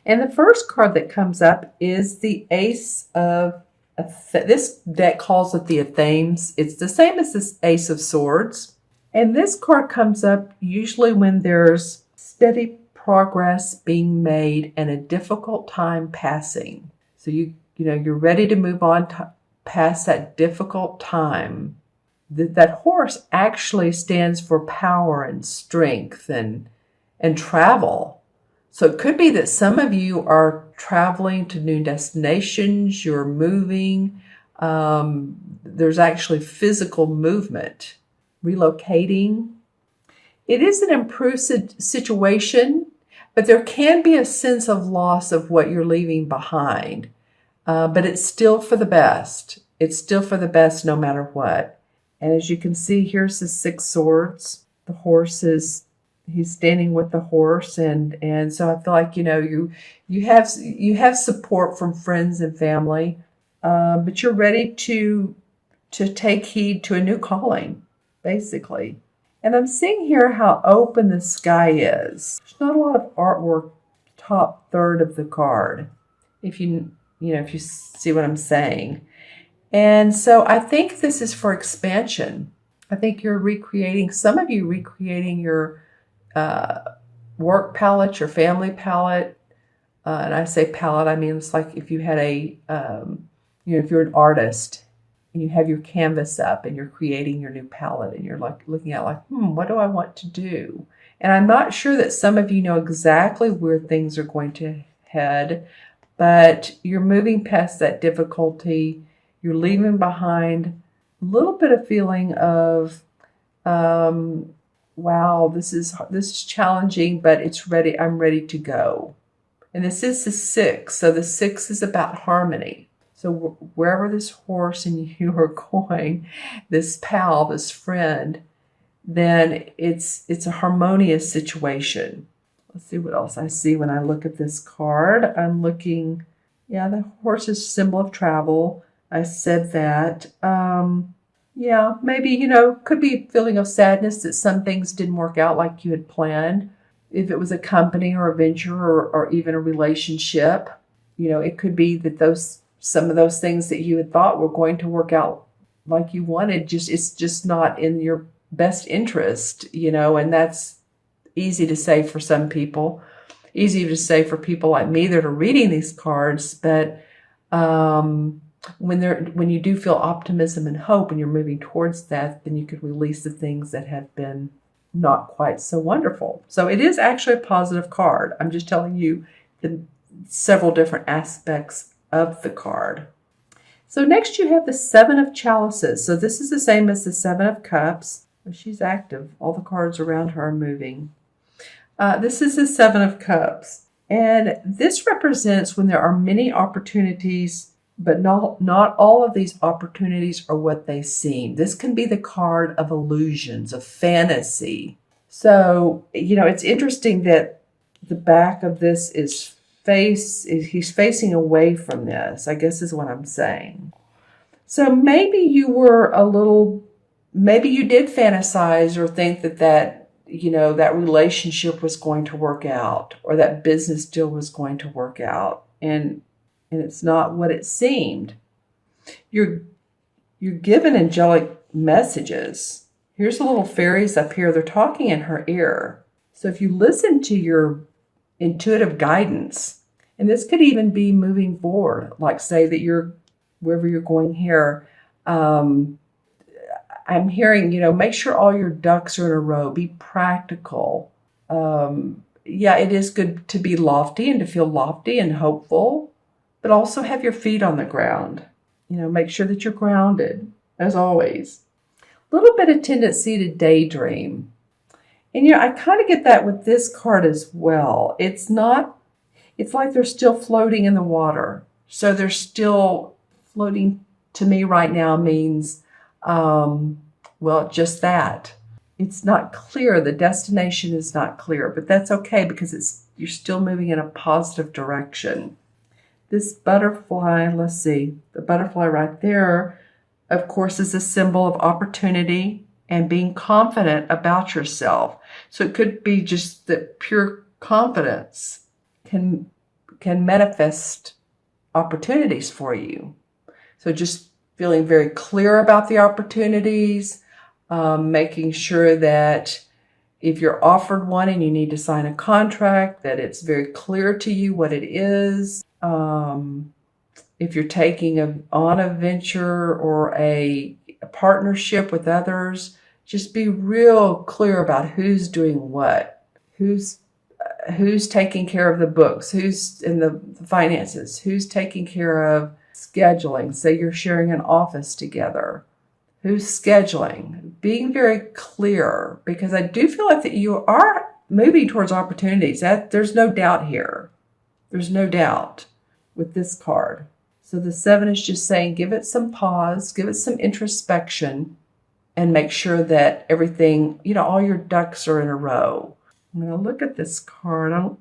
And the first card that comes up is the Ace of this deck calls it the Athames. It's the same as this Ace of Swords. And this card comes up usually when there's steady progress being made and a difficult time passing. So you're ready to move on past that difficult time. That horse actually stands for power and strength and travel. So it could be that some of you are traveling to new destinations, you're moving. There's actually physical movement, relocating. It is an improved situation, but there can be a sense of loss of what you're leaving behind. But it's still for the best. It's still for the best no matter what. And as you can see, here's the 6 swords. The horse he's standing with the horse, and so I feel like you have support from friends and family, but you're ready to take heed to a new calling, basically. And I'm seeing here how open the sky is. There's not a lot of artwork top third of the card, if you see what I'm saying. And so I think this is for expansion. I think some of you recreating your work palette, your family palette. And I say palette, I mean, it's like if you had if you're an artist and you have your canvas up and you're creating your new palette and you're like looking at what do I want to do? And I'm not sure that some of you know exactly where things are going to head, but you're moving past that difficulty. You're leaving behind a little bit of feeling of, wow, this is challenging, but it's ready. I'm ready to go. And this is the 6. So the 6 is about harmony. So wherever this horse and you are going, this pal, this friend, then it's a harmonious situation. Let's see what else I see when I look at this card. I'm looking, the horse is a symbol of travel. I said that. Maybe, could be a feeling of sadness that some things didn't work out like you had planned. If it was a company or a venture or even a relationship, it could be that some of those things that you had thought were going to work out like you wanted, it's just not in your best interest, and that's easy to say for some people, easy to say for people like me that are reading these cards, but when you do feel optimism and hope and you're moving towards that, then you could release the things that have been not quite so wonderful. So it is actually a positive card. I'm just telling you the several different aspects of the card. So next you have the 7 of Chalices. So this is the same as the 7 of Cups. She's active. All the cards around her are moving. This is the 7 of Cups. And this represents when there are many opportunities, but not all of these opportunities are what they seem. This can be the card of illusions, of fantasy. So, it's interesting that the back of this he's facing away from this, I guess is what I'm saying. So maybe you did fantasize or think that relationship was going to work out or that business deal was going to work out. And it's not what it seemed. You're given angelic messages. Here's the little fairies up here. They're talking in her ear. So if you listen to your intuitive guidance, and this could even be moving forward, like say that wherever you're going here, I'm hearing, make sure all your ducks are in a row. Be practical. It is good to be lofty and to feel lofty and hopeful, but also have your feet on the ground. Make sure that you're grounded, as always. A little bit of tendency to daydream. And, I kind of get that with this card as well. It's like they're still floating in the water. So they're still floating, to me right now means, just that. It's not clear. The destination is not clear, but that's okay because you're still moving in a positive direction. This butterfly, let's see, the butterfly right there, of course, is a symbol of opportunity and being confident about yourself. So it could be just that pure confidence can can manifest opportunities for you. So just feeling very clear about the opportunities, making sure that if you're offered one and you need to sign a contract, that it's very clear to you what it is. If you're taking on a venture or a partnership with others, just be real clear about who's doing what, who's taking care of the books, who's in the finances, who's taking care of scheduling. Say you're sharing an office together. Who's scheduling? Being very clear, because I do feel like that you are moving towards opportunities. There's no doubt here. There's no doubt with this card. So the 7 is just saying, give it some pause, give it some introspection, and make sure that everything, all your ducks are in a row. I'm going to look at this card.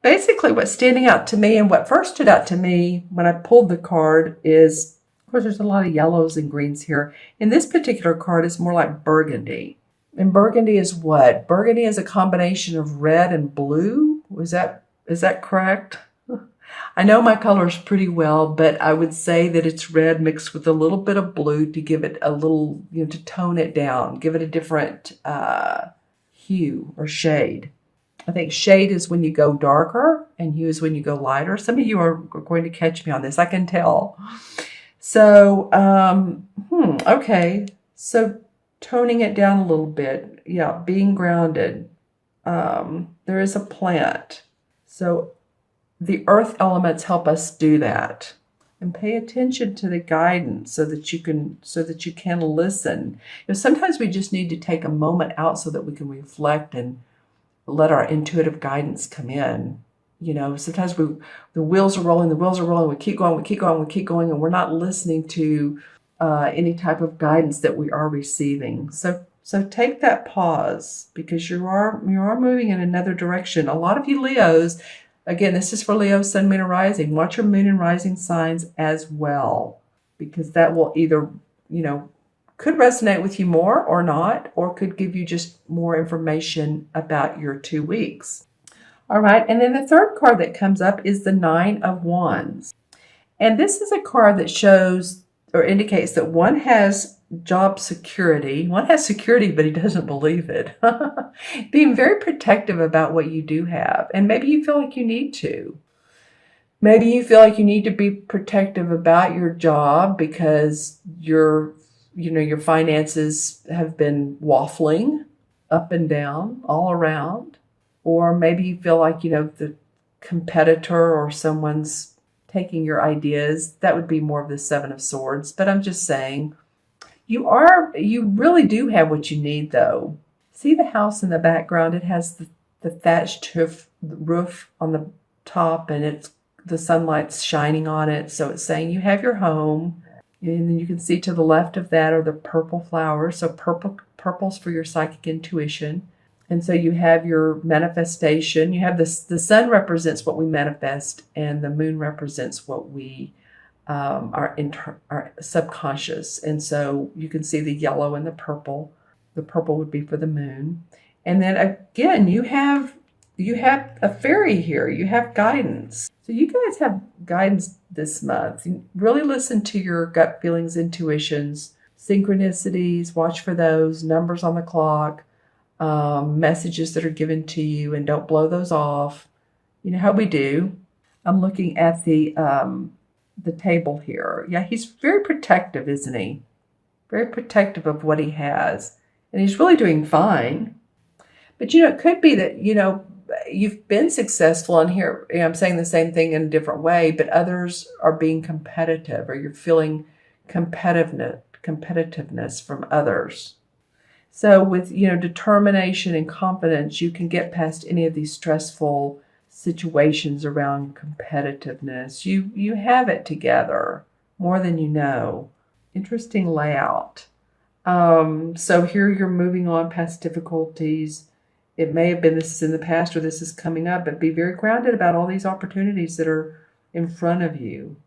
Basically, what's standing out to me and what first stood out to me when I pulled the card is, of course, there's a lot of yellows and greens here. And this particular card is more like burgundy. And burgundy is what? Burgundy is a combination of red and blue. Is that correct? I know my colors pretty well, but I would say that it's red mixed with a little bit of blue to give it a little, to tone it down, give it a different hue or shade. I think shade is when you go darker and hue is when you go lighter. Some of you are going to catch me on this, I can tell. So, okay. So toning it down a little bit. Yeah, being grounded. There is a plant. So the earth elements help us do that. And pay attention to the guidance so that you can listen. Sometimes we just need to take a moment out so that we can reflect and let our intuitive guidance come in. Sometimes the wheels are rolling, we keep going, and we're not listening to any type of guidance that we are receiving. So take that pause, because you are moving in another direction. A lot of you Leos, again, this is for Leo, Sun, Moon, and Rising. Watch your Moon and Rising signs as well, because that will either, could resonate with you more or not, or could give you just more information about your 2 weeks. All right, and then the third card that comes up is the 9 of Wands. And this is a card that shows or indicates that one has job security. One has security, but he doesn't believe it. Being very protective about what you do have. And maybe you feel like you need to. Maybe you feel like you need to be protective about your job because your finances have been waffling up and down all around. Or maybe you feel like, the competitor or someone's taking your ideas. That would be more of the 7 of Swords. But I'm just saying, you really do have what you need, though. See the house in the background? It has the thatched roof on the top, and the sunlight's shining on it. So it's saying you have your home. And then you can see to the left of that are the purple flowers. So purple's for your psychic intuition. And so you have your manifestation. You have the sun represents what we manifest, and the moon represents what we our subconscious. And so you can see the yellow and the purple. The purple would be for the moon. And then again, you have a fairy here. You have guidance. So you guys have guidance this month. Really listen to your gut feelings, intuitions, synchronicities. Watch for those numbers on the clock. Messages that are given to you, and don't blow those off. You know how we do. I'm looking at the table here. Yeah, he's very protective, isn't he? Very protective of what he has. And he's really doing fine. But, it could be that, you've been successful, and here I'm saying the same thing in a different way, but others are being competitive, or you're feeling competitiveness from others. So with, determination and confidence, you can get past any of these stressful situations around competitiveness. You have it together more than you know. Interesting layout. So here you're moving on past difficulties. It may have been this is in the past or this is coming up, but be very grounded about all these opportunities that are in front of you.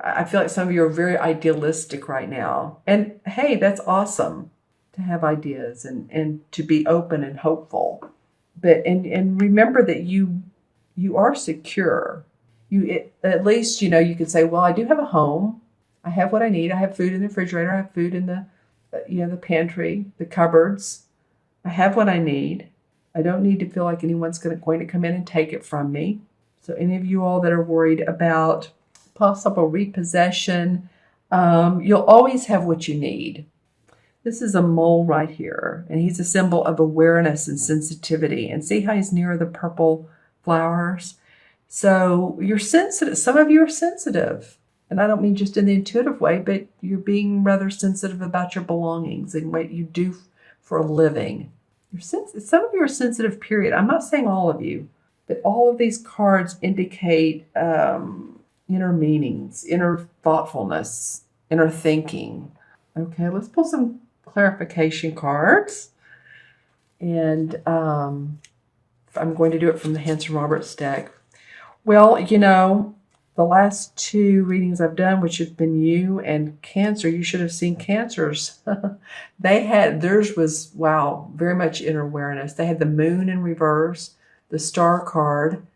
I feel like some of you are very idealistic right now. And hey, that's awesome to have ideas and to be open and hopeful. But and remember that you you are secure. At least, you can say, well, I do have a home. I have what I need. I have food in the refrigerator. I have food in the pantry, the cupboards. I have what I need. I don't need to feel like anyone's going to come in and take it from me. So any of you all that are worried about possible repossession, you'll always have what you need. This is a mole right here, and he's a symbol of awareness and sensitivity. And see how he's near the purple flowers? So you're sensitive. Some of you are sensitive. And I don't mean just in the intuitive way, but you're being rather sensitive about your belongings and what you do for a living. Some of you are sensitive, period. I'm not saying all of you, but all of these cards indicate inner meanings, inner thoughtfulness, inner thinking. Okay, let's pull some clarification cards. And I'm going to do it from the Hanson Roberts deck. Well, the last two readings I've done, which have been you and Cancer, you should have seen Cancer's. Theirs was, wow, very much inner awareness. They had the moon in reverse, the star card,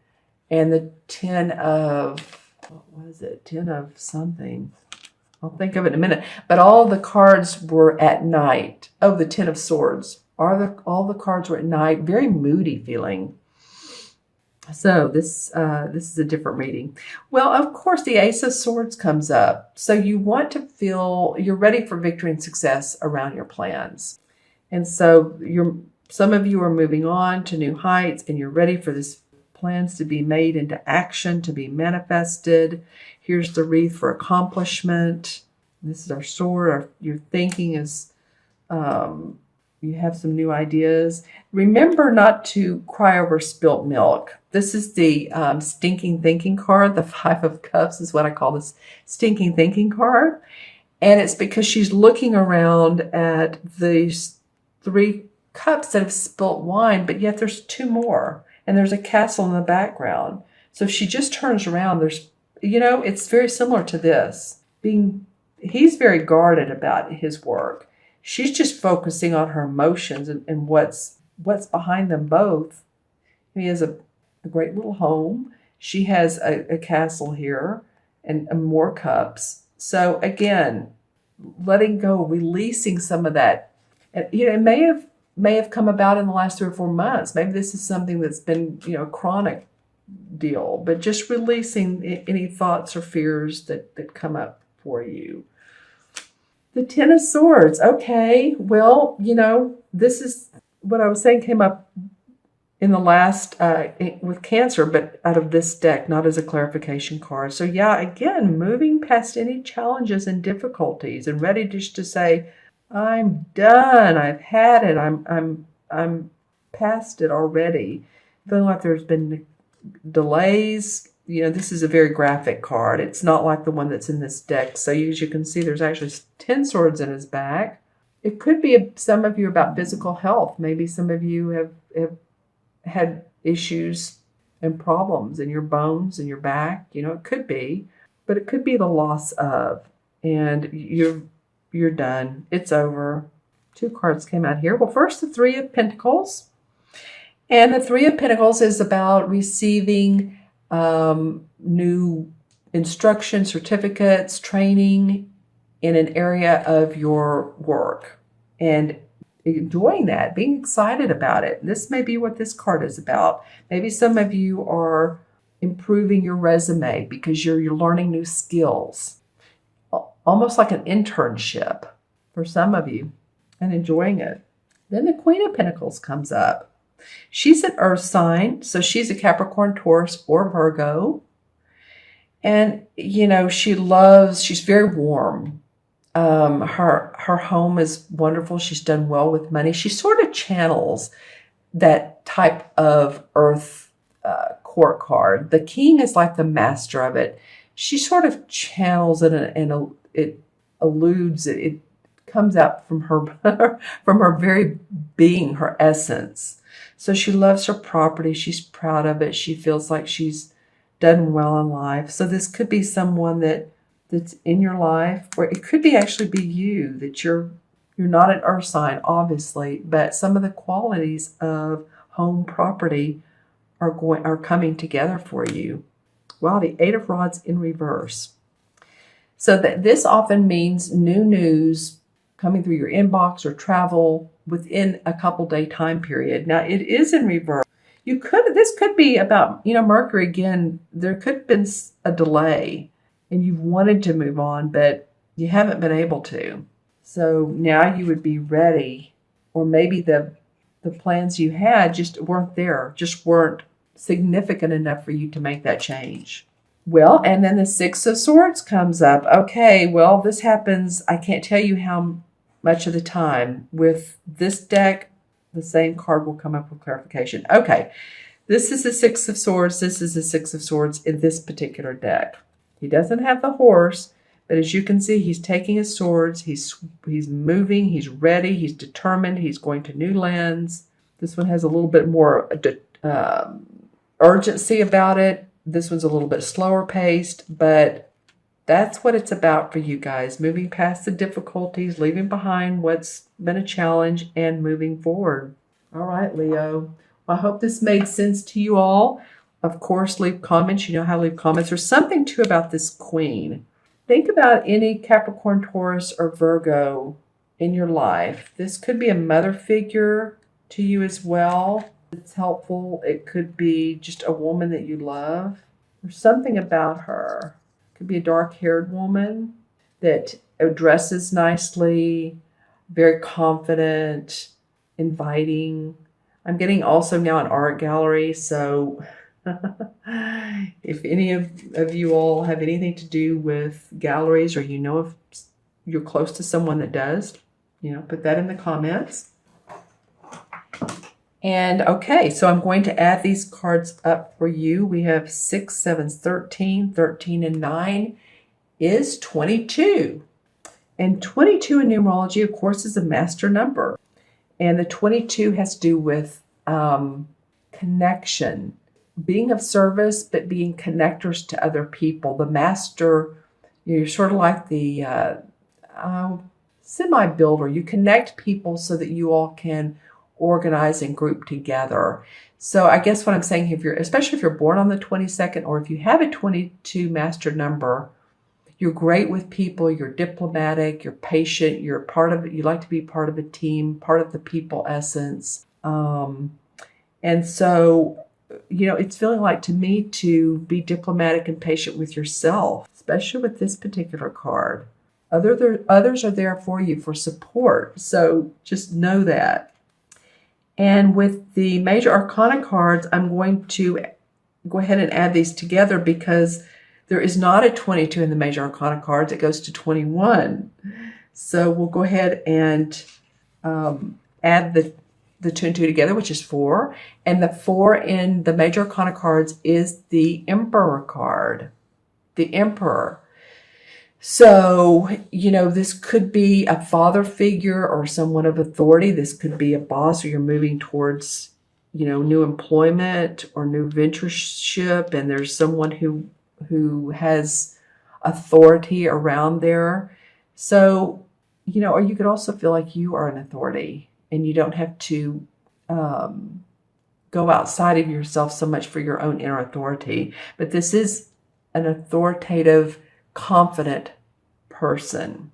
and the 10 of, what was it? 10 of something. I'll think of it in a minute. But all the cards were at night. Oh, the 10 of Swords. All the cards were at night. Very moody feeling. So this is a different reading. Well, of course, the Ace of Swords comes up. So you want to feel you're ready for victory and success around your plans. And so some of you are moving on to new heights, and you're ready for this plans to be made into action, to be manifested. Here's the wreath for accomplishment. This is our sword. Your thinking is, you have some new ideas. Remember not to cry over spilt milk. This is the stinking thinking card. The 5 of Cups is what I call this stinking thinking card. And it's because she's looking around at these 3 cups that have spilt wine, but yet there's 2 more. And there's a castle in the background. So if she just turns around, it's very similar to this. He's very guarded about his work. She's just focusing on her emotions and what's behind them both. He has a great little home. She has a castle here and more cups. So again, letting go, releasing some of that. And, it may have come about in the last 3 or 4 months. Maybe this is something that's been, a chronic deal, but just releasing any thoughts or fears that come up for you. The 10 of Swords. Okay, well, this is what I was saying came up in the last with Cancer, but out of this deck, not as a clarification card. So yeah, again, moving past any challenges and difficulties and ready just to say, I'm done. I've had it. I'm past it already. Feeling like there's been delays. This is a very graphic card. It's not like the one that's in this deck. So as you can see, there's actually 10 swords in his back. It could be some of you about physical health. Maybe some of you have had issues and problems in your bones and your back. It could be, but it could be the loss of, and you're done. It's over. 2 cards came out here. Well, first, the 3 of Pentacles. And the 3 of Pentacles is about receiving new instruction, certificates, training in an area of your work. And enjoying that, being excited about it. This may be what this card is about. Maybe some of you are improving your resume because you're learning new skills. Almost like an internship for some of you, and enjoying it. Then the Queen of Pentacles comes up. She's an earth sign, so she's a Capricorn, Taurus, or Virgo. And, she's very warm. Her home is wonderful. She's done well with money. She sort of channels that type of earth court card. The King is like the master of it. She sort of channels it and it alludes, it comes out from her from her very being, her essence. So she loves her property. She's proud of it. She feels like she's done well in life. So this could be someone that's in your life, or it could be actually be you, that you're not an earth sign, obviously, but some of the qualities of home property are coming together for you. Wow, the Eight of Rods in reverse. So that this often means new news coming through your inbox or travel within a couple day time period. Now it is in reverse. This could be about, Mercury again, there could have been a delay and you've wanted to move on, but you haven't been able to. So now you would be ready, or maybe the plans you had just weren't there, just weren't significant enough for you to make that change. Well, and then the Six of Swords comes up. Okay, well, this happens, I can't tell you how much of the time. With this deck, the same card will come up with clarification. Okay, this is the Six of Swords. This is the Six of Swords in this particular deck. He doesn't have the horse, but as you can see, he's taking his swords. He's moving. He's ready. He's determined. He's going to new lands. This one has a little bit more urgency about it. This one's a little bit slower paced, but that's what it's about for you guys. Moving past the difficulties, leaving behind what's been a challenge, and moving forward. All right, Leo. Well, I hope this made sense to you all. Of course, leave comments. You know how to leave comments. There's something, too, about this Queen. Think about any Capricorn, Taurus, or Virgo in your life. This could be a mother figure to you as well. It's helpful. It could be just a woman that you love. There's something about her. It could be a dark-haired woman that dresses nicely, very confident, inviting. I'm getting also now an art gallery, so if any of you all have anything to do with galleries, or if you're close to someone that does, put that in the comments. And okay, so I'm going to add these cards up for you. We have 6, 7, 13, 13 and 9 is 22. And 22 in numerology, of course, is a master number. And the 22 has to do with connection, being of service, but being connectors to other people. The master, you're sort of like the semi-builder. You connect people so that you all can organize and group together. So I guess what I'm saying, especially if you're born on the 22nd, or if you have a 22 master number, you're great with people, you're diplomatic, you're patient, you're part of it, you like to be part of a team, part of the people essence. And so, it's feeling like to me to be diplomatic and patient with yourself, especially with this particular card. Others are there for you for support. So just know that. And with the major arcana cards, I'm going to go ahead and add these together because there is not a 22 in the major arcana cards. It goes to 21. So we'll go ahead and add the 2 and 2 together, which is 4. And the 4 in the major arcana cards is the Emperor card. The Emperor. So, this could be a father figure or someone of authority. This could be a boss, or you're moving towards, new employment or new ventureship, and there's someone who has authority around there. So, or you could also feel like you are an authority and you don't have to go outside of yourself so much for your own inner authority. But this is an authoritative, confident person.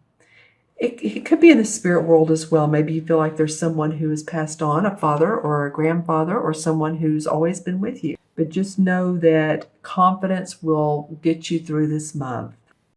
It could be in the spirit world as well. Maybe you feel like there's someone who has passed on, a father or a grandfather, or someone who's always been with you. But just know that confidence will get you through this month.